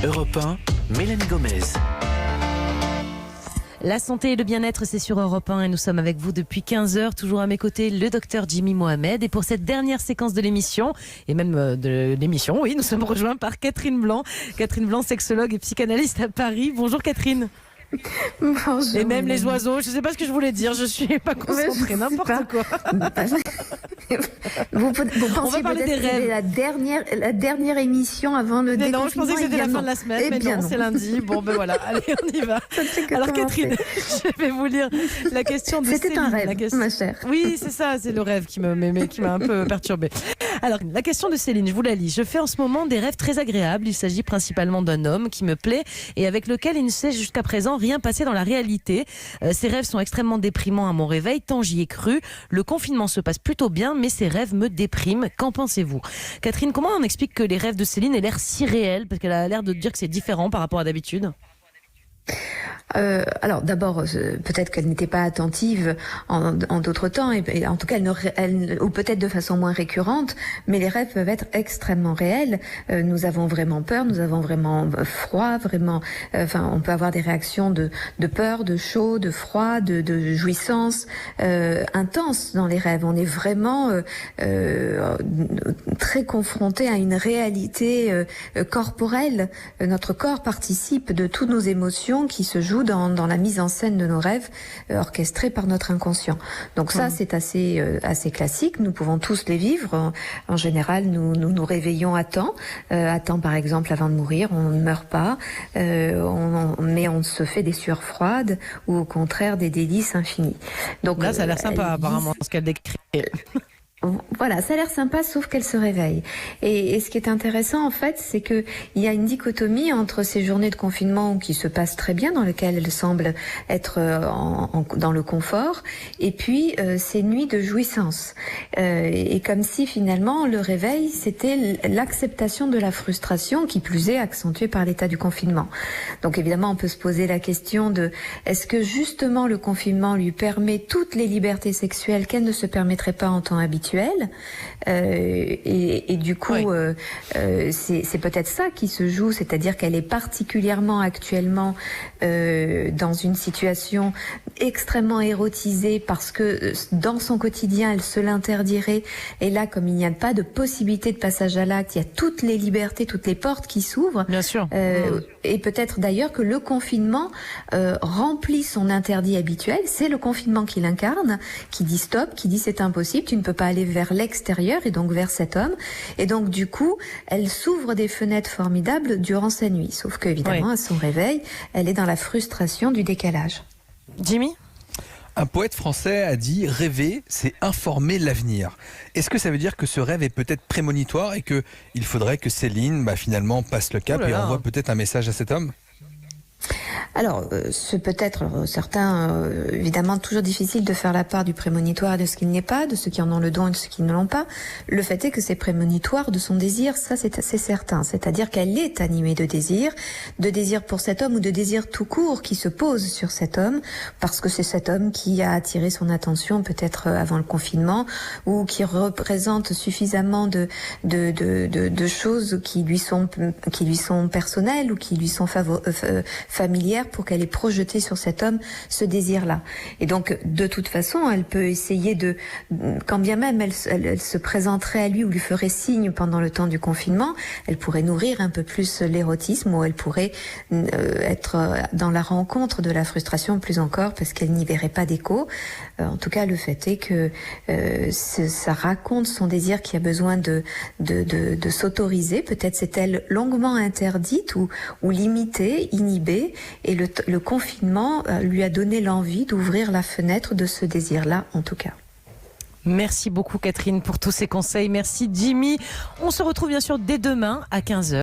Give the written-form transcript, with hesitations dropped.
Europe 1, Mélanie Gomez. La santé et le bien-être, c'est sur Europe 1 et nous sommes avec vous depuis 15h. Toujours à mes côtés, le docteur Jimmy Mohamed. Et pour cette dernière séquence de l'émission, et même de l'émission, oui, nous sommes rejoints par Catherine Blanc. Catherine Blanc, sexologue et psychanalyste à Paris. Bonjour Catherine. Bonjour. Et même les oiseaux, je ne sais pas ce que je voulais dire, je suis pas concentrée, n'importe quoi. Vous On va parler des rêves. La dernière émission avant le déconfinement. Non, je pensais que c'était la fin de la semaine, mais non, c'est lundi. Bon, ben voilà, allez, on y va. Alors Catherine, je vais vous lire la question de Céline. C'était un rêve, ma chère. Oui, c'est ça, c'est le rêve qui m'a un peu perturbée. Alors, la question de Céline, je vous la lis. Je fais en ce moment des rêves très agréables. Il s'agit principalement d'un homme qui me plaît et avec lequel il ne s'est jusqu'à présent rien passé dans la réalité. Ces rêves sont extrêmement déprimants à mon réveil, tant j'y ai cru. Le confinement se passe plutôt bien, mais ces rêves me dépriment. Qu'en pensez-vous? Catherine, comment on explique que les rêves de Céline aient l'air si réels? Parce qu'elle a l'air de dire que c'est différent par rapport à d'habitude. Alors d'abord, peut-être qu'elle n'était pas attentive en d'autres temps, et en tout cas, ou peut-être de façon moins récurrente, mais les rêves peuvent être extrêmement réels. Nous avons vraiment peur, nous avons vraiment froid, vraiment. On peut avoir des réactions de peur, de chaud, de froid, de jouissance intenses dans les rêves. On est vraiment très confronté à une réalité corporelle. Notre corps participe de toutes nos émotions qui se jouent dans la mise en scène de nos rêves orchestrés par notre inconscient. Donc ça, c'est assez classique. Nous pouvons tous les vivre. En général, nous réveillons à temps par exemple avant de mourir. On ne meurt pas, mais on se fait des sueurs froides ou au contraire des délices infinies. Donc là, ça a l'air sympa apparemment ce qu'elle décrit. Voilà, ça a l'air sympa, sauf qu'elle se réveille. Et ce qui est intéressant, en fait, c'est que il y a une dichotomie entre ces journées de confinement qui se passent très bien, dans lesquelles elle semble être dans le confort, et puis ces nuits de jouissance. Et comme si finalement le réveil, c'était l'acceptation de la frustration, qui plus est accentuée par l'état du confinement. Donc évidemment, on peut se poser la question de est-ce que justement le confinement lui permet toutes les libertés sexuelles qu'elle ne se permettrait pas en temps habituel. Et du coup, oui. C'est peut-être ça qui se joue, c'est-à-dire qu'elle est particulièrement actuellement dans une situation extrêmement érotisée parce que dans son quotidien, elle se l'interdirait. Et là, comme il n'y a pas de possibilité de passage à l'acte, il y a toutes les libertés, toutes les portes qui s'ouvrent. Bien sûr. Et peut-être d'ailleurs que le confinement remplit son interdit habituel. C'est le confinement qui l'incarne, qui dit stop, qui dit c'est impossible, tu ne peux pas aller vers l'extérieur et donc vers cet homme. Et donc du coup, elle s'ouvre des fenêtres formidables durant sa nuit. Sauf que évidemment, à son réveil, elle est dans la frustration du décalage. Jimmy ? Un poète français a dit « Rêver, c'est informer l'avenir ». Est-ce que ça veut dire que ce rêve est peut-être prémonitoire et qu'il faudrait que Céline finalement passe le cap et envoie peut-être un message à cet homme ? Alors, ce peut être certains, évidemment, toujours difficile de faire la part du prémonitoire et de ce qu'il n'est pas, de ceux qui en ont le don et de ceux qui ne l'ont pas. Le fait est que c'est prémonitoire de son désir, ça c'est certain. C'est-à-dire qu'elle est animée de désir pour cet homme ou de désir tout court qui se pose sur cet homme, parce que c'est cet homme qui a attiré son attention peut-être avant le confinement, ou qui représente suffisamment de choses qui lui sont personnelles ou qui lui sont familière pour qu'elle ait projeté sur cet homme ce désir-là. Et donc, de toute façon, elle peut essayer quand bien même elle se présenterait à lui ou lui ferait signe pendant le temps du confinement, elle pourrait nourrir un peu plus l'érotisme ou elle pourrait être dans la rencontre de la frustration plus encore parce qu'elle n'y verrait pas d'écho. En tout cas, le fait est que ça raconte son désir qui a besoin de s'autoriser. Peut-être s'est-elle longuement interdite ou limitée, inhibée, et le confinement lui a donné l'envie d'ouvrir la fenêtre de ce désir-là, en tout cas. Merci beaucoup Catherine pour tous ces conseils. Merci Jimmy. On se retrouve bien sûr dès demain à 15h.